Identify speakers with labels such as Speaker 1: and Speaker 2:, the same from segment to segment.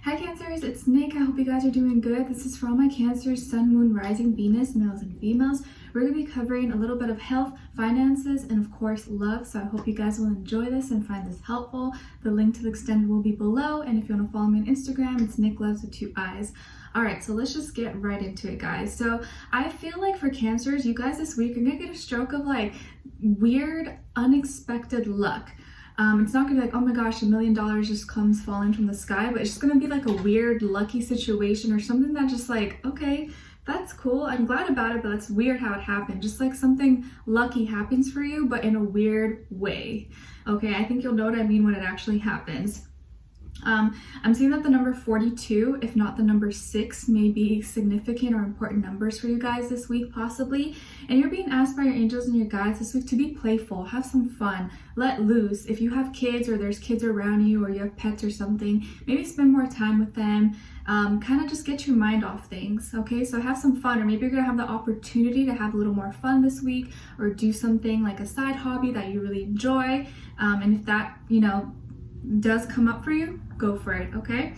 Speaker 1: Hi Cancers, it's Nick. I hope you guys are doing good. This is for all my Cancers, Sun, Moon, Rising, Venus, males and females. We're going to be covering a little bit of health, finances, and of course love. So I hope you guys will enjoy this and find this helpful. The link to the extended will be below, and if you want to follow me on Instagram, it's Nicloves with 2 eyes. Alright, so let's just get right into it, guys. So I feel like for Cancers, you guys this week are going to get a stroke of like weird, unexpected luck. It's not gonna be like, oh my gosh, $1 million just comes falling from the sky, but it's just gonna be like a weird lucky situation or something that just like, okay, that's cool, I'm glad about it, but it's weird how it happened. Just like something lucky happens for you, but in a weird way. Okay, I think you'll know what I mean when it actually happens. I'm seeing that the number 42, if not the number 6, may be significant or important numbers for you guys this week, possibly. And you're being asked by your angels and your guides this week to be playful, have some fun, let loose. If you have kids or there's kids around you or you have pets or something, maybe spend more time with them. Kind of just get your mind off things, okay? So have some fun, or maybe you're gonna have the opportunity to have a little more fun this week or do something like a side hobby that you really enjoy. And if that, does come up for you, go for it, okay?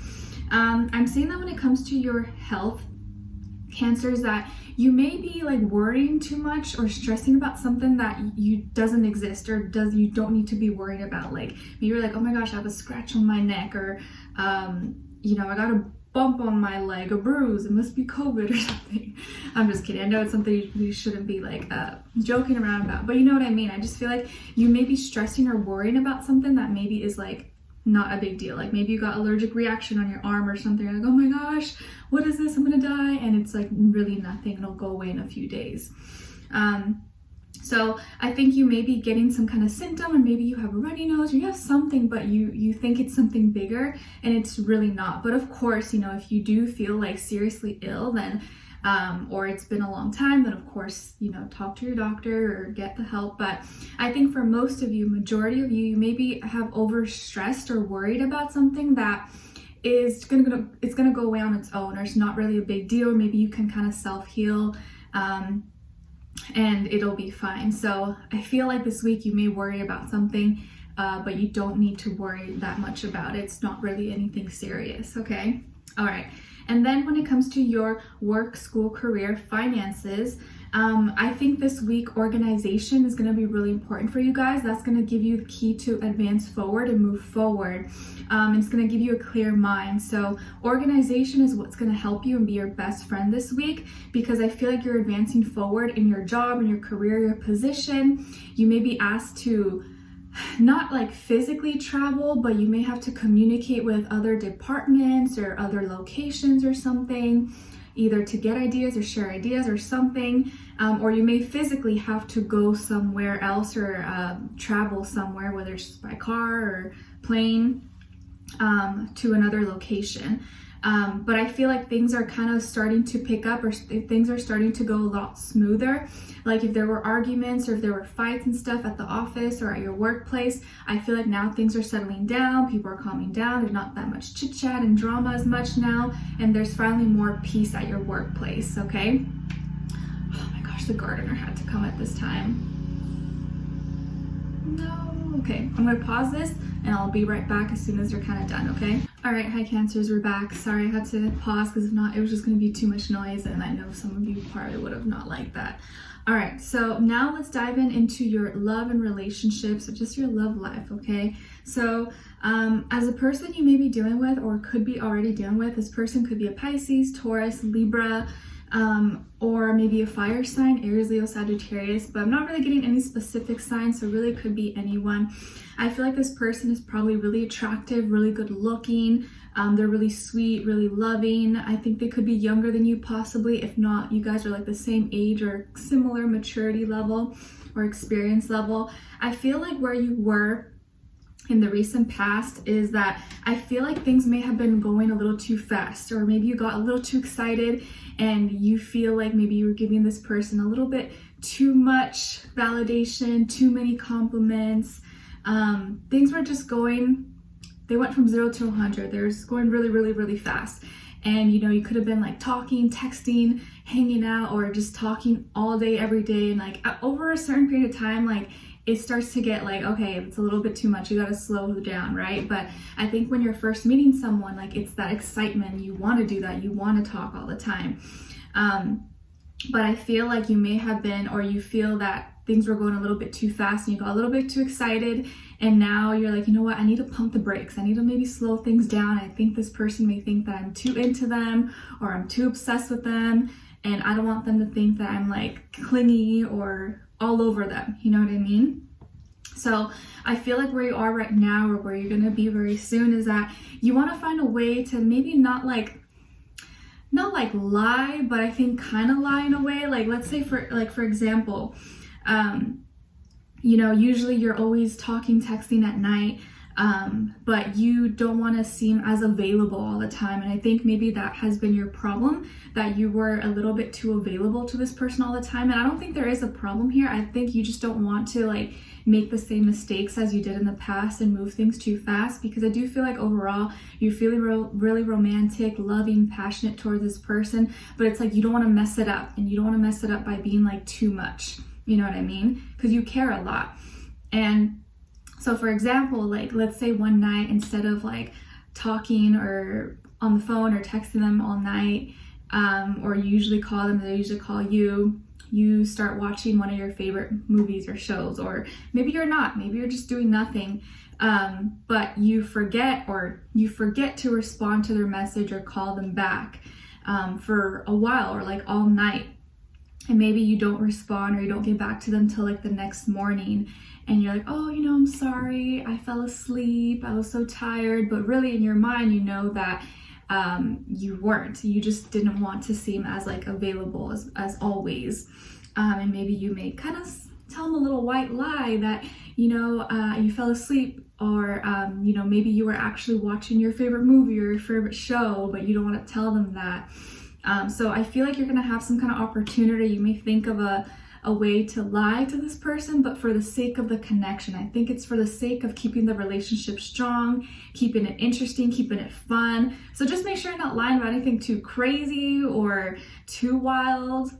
Speaker 1: I'm seeing that when it comes to your health, Cancers, that you may be like worrying too much or stressing about something that doesn't exist or you don't need to be worried about. Like maybe you're like, oh my gosh, I have a scratch on my neck, or I got a bump on my leg, a bruise, it must be COVID or something. I'm just kidding. I know it's something you shouldn't be like joking around about, but you know what I mean. I just feel like you may be stressing or worrying about something that maybe is like not a big deal. Like maybe you got allergic reaction on your arm or something. You're like, oh my gosh, what is this? I'm gonna die. And it's like really nothing. It'll go away in a few days. So I think you may be getting some kind of symptom, or maybe you have a runny nose, or you have something, but you think it's something bigger and it's really not. But of course, if you do feel like seriously ill, then or it's been a long time, then of course, talk to your doctor or get the help. But I think for most of you, majority of you, you maybe have overstressed or worried about something that is it's gonna go away on its own, or it's not really a big deal. Maybe you can kind of self-heal, and it'll be fine. So I feel like this week you may worry about something, but you don't need to worry that much about it. It's not really anything serious, okay? All right. And then when it comes to your work, school, career, finances, I think this week organization is going to be really important for you guys. That's going to give you the key to advance forward and move forward. It's going to give you a clear mind. So organization is what's going to help you and be your best friend this week, because I feel like you're advancing forward in your job, in your career, your position. You may be asked to not like physically travel, but you may have to communicate with other departments or other locations or something, either to get ideas or share ideas or something, or you may physically have to go somewhere else or travel somewhere, whether it's by car or plane, to another location. But I feel like things are kind of starting to pick up, or things are starting to go a lot smoother. Like if there were arguments or if there were fights and stuff at the office or at your workplace, I feel like now things are settling down, people are calming down, there's not that much chit chat and drama as much now, and there's finally more peace at your workplace, okay? Oh my gosh, the gardener had to come at this time. No, okay, I'm gonna pause this and I'll be right back as soon as you're kind of done, okay? All right, hi Cancers, we're back. Sorry I had to pause, because if not, it was just gonna be too much noise, and I know some of you probably would have not liked that. All right, so now let's dive into your love and relationships, or just your love life, okay? So as a person you may be dealing with, or could be already dealing with, this person could be a Pisces, Taurus, Libra, or maybe a fire sign, Aries, Leo, Sagittarius, but I'm not really getting any specific signs, so really it could be anyone. I feel like this person is probably really attractive, really good looking. They're really sweet, really loving. I think they could be younger than you possibly. If not, you guys are like the same age or similar maturity level or experience level. I feel like where you were in the recent past is that I feel like things may have been going a little too fast, or maybe you got a little too excited and you feel like maybe you were giving this person a little bit too much validation, too many compliments. Things were just they went from 0 to 100. They were just going really, really, really fast. And you could have been like talking, texting, hanging out, or just talking all day, every day. And like over a certain period of time, like it starts to get like, okay, it's a little bit too much, you gotta slow down, right? But I think when you're first meeting someone, like it's that excitement, you want to do that, you want to talk all the time. But I feel like you may have been, or you feel that things were going a little bit too fast and you got a little bit too excited, and now you're like, you know what, I need to pump the brakes, I need to maybe slow things down. I think this person may think that I'm too into them or I'm too obsessed with them, and I don't want them to think that I'm like clingy or all over them, you know what I mean? So I feel like where you are right now, or where you're gonna be very soon, is that you want to find a way to maybe not like lie, but I think kind of lie in a way. Like, let's say for example, you know, usually you're always talking, texting at night, but you don't want to seem as available all the time. And I think maybe that has been your problem, that you were a little bit too available to this person all the time. And I don't think there is a problem here. I think you just don't want to like make the same mistakes as you did in the past and move things too fast, because I do feel like overall you're feeling really romantic, loving, passionate towards this person, but it's like you don't want to mess it up, and you don't want to mess it up by being like too much, you know what I mean? Because you care a lot. And so for example, like let's say one night, instead of like talking or on the phone or texting them all night, or you usually call them, they usually call you, you start watching one of your favorite movies or shows, or maybe you're not, maybe you're just doing nothing, but you forget to respond to their message or call them back for a while, or like all night, and maybe you don't respond or you don't get back to them till like the next morning, and you're like, oh, you know, I'm sorry, I fell asleep, I was so tired, but really in your mind you know that you weren't, you just didn't want to seem as like available as always, and maybe you may kind of tell them a little white lie that, you know, you fell asleep, or you know, maybe you were actually watching your favorite movie or your favorite show, but you don't want to tell them that. So I feel like you're gonna have some kind of opportunity. You may think of a way to lie to this person, but for the sake of the connection. I think it's for the sake of keeping the relationship strong, keeping it interesting, keeping it fun. So just make sure you're not lying about anything too crazy or too wild.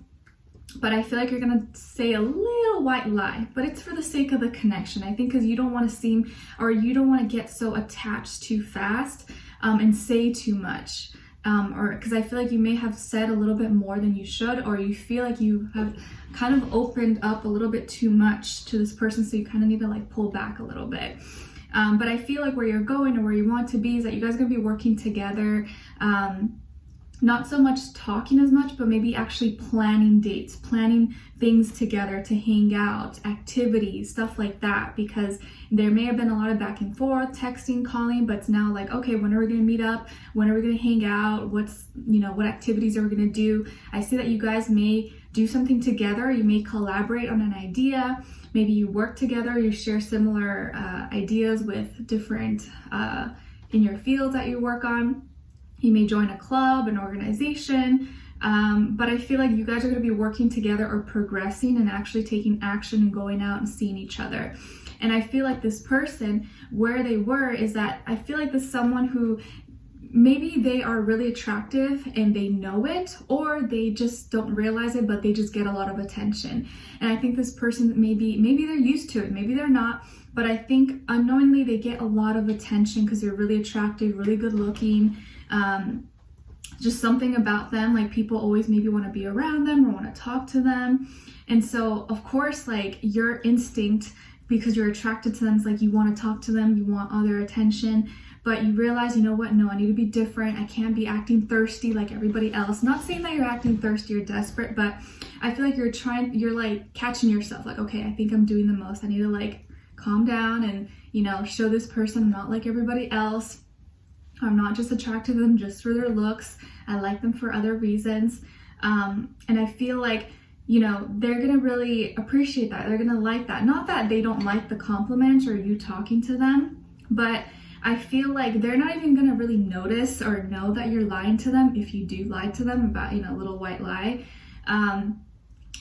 Speaker 1: But I feel like you're gonna say a little white lie, but it's for the sake of the connection. I think because you don't want to seem, or you don't want to get so attached too fast and say too much. Or because I feel like you may have said a little bit more than you should, or you feel like you have kind of opened up a little bit too much to this person, so you kind of need to like pull back a little bit. But I feel like where you're going or where you want to be is that you guys are going to be working together, not so much talking as much, but maybe actually planning dates, planning things together to hang out, activities, stuff like that, because there may have been a lot of back and forth, texting, calling, but it's now like, okay, when are we going to meet up? When are we going to hang out? What activities are we going to do? I see that you guys may do something together. You may collaborate on an idea. Maybe you work together, you share similar ideas with different, in your fields that you work on. You may join a club, an organization, but I feel like you guys are going to be working together or progressing and actually taking action and going out and seeing each other. And I feel like this person, where they were, is that I feel like this is someone who maybe they are really attractive and they know it, or they just don't realize it, but they just get a lot of attention. And I think this person, maybe they're used to it, maybe they're not, but I think unknowingly they get a lot of attention because they're really attractive, really good looking. Just something about them, like people always maybe want to be around them or want to talk to them. And so of course, like your instinct, because you're attracted to them, is like you want to talk to them, you want all their attention, but you realize, you know what, no, I need to be different. I can't be acting thirsty like everybody else. Not saying that you're acting thirsty or desperate, but I feel like you're like catching yourself, like, okay, I think I'm doing the most. I need to like calm down and, you know, show this person I'm not like everybody else. I'm not just attracted to them just for their looks. I like them for other reasons. And I feel like, you know, they're gonna really appreciate that. They're gonna like that. Not that they don't like the compliment or you talking to them, but I feel like they're not even gonna really notice or know that you're lying to them if you do lie to them about, you know, a little white lie.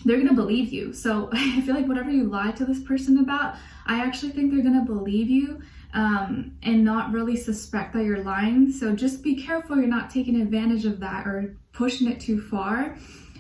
Speaker 1: They're gonna believe you. So I feel like whatever you lie to this person about, I actually think they're gonna believe you. And not really suspect that you're lying. So just be careful you're not taking advantage of that or pushing it too far,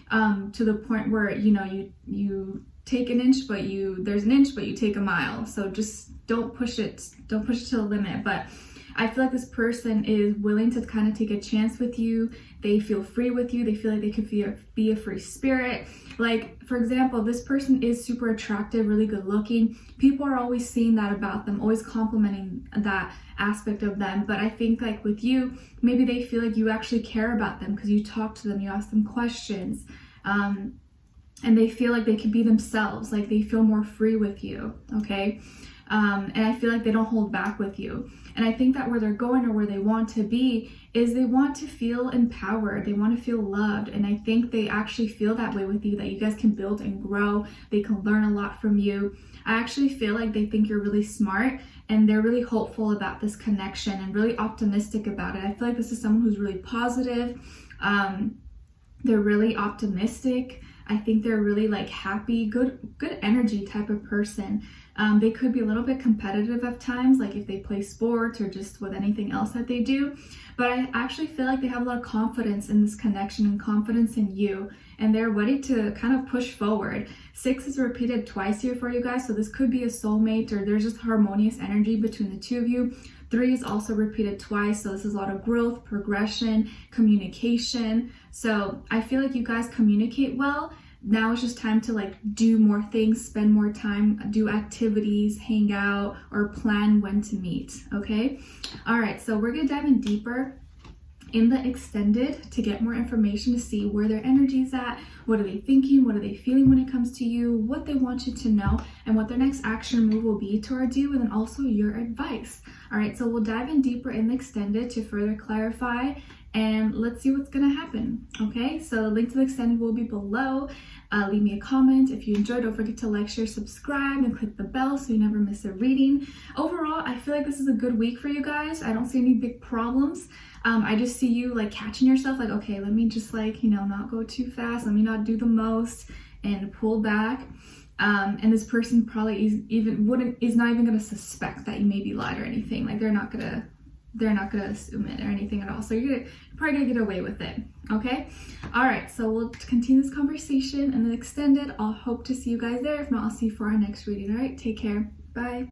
Speaker 1: to the point where, you know, you take an inch, but there's an inch, but you take a mile. So just don't push it to the limit. But I feel like this person is willing to kind of take a chance with you. They feel free with you. They feel like they could be a free spirit. Like, for example, this person is super attractive, really good looking. People are always seeing that about them, always complimenting that aspect of them. But I think like with you, maybe they feel like you actually care about them because you talk to them, you ask them questions. And they feel like they can be themselves, like they feel more free with you, okay? And I feel like they don't hold back with you. And I think that where they're going or where they want to be is they want to feel empowered. They want to feel loved. And I think they actually feel that way with you, that you guys can build and grow. They can learn a lot from you. I actually feel like they think you're really smart and they're really hopeful about this connection and really optimistic about it. I feel like this is someone who's really positive. They're really optimistic. I think they're really like happy, good energy type of person. They could be a little bit competitive at times, like if they play sports or just with anything else that they do. But I actually feel like they have a lot of confidence in this connection and confidence in you, and they're ready to kind of push forward. 6 is repeated twice here for you guys, so this could be a soulmate, or there's just harmonious energy between the two of you. 3 is also repeated twice, so this is a lot of growth, progression, communication. So I feel like you guys communicate well. Now it's just time to like do more things, spend more time, do activities, hang out, or plan when to meet, okay? All right, so we're gonna dive in deeper in the extended to get more information, to see where their energy is at, what are they thinking, what are they feeling when it comes to you, what they want you to know, and what their next action move will be towards you, and then also your advice. All right, so we'll dive in deeper in the extended to further clarify, and let's see what's gonna happen, okay? So the link to the extended will be below. Leave me a comment. If you enjoyed, don't forget to like, share, subscribe, and click the bell so you never miss a reading. Overall, I feel like this is a good week for you guys. I don't see any big problems. I just see you like catching yourself, like, okay, let me just like, not go too fast. Let me not do the most and pull back. And this person probably is not even gonna suspect that you maybe lied or anything. Like they're not gonna assume it or anything at all. So you're probably gonna get away with it, okay? All right, so we'll continue this conversation and then extend it. I'll hope to see you guys there. If not, I'll see you for our next reading. All right, take care. Bye.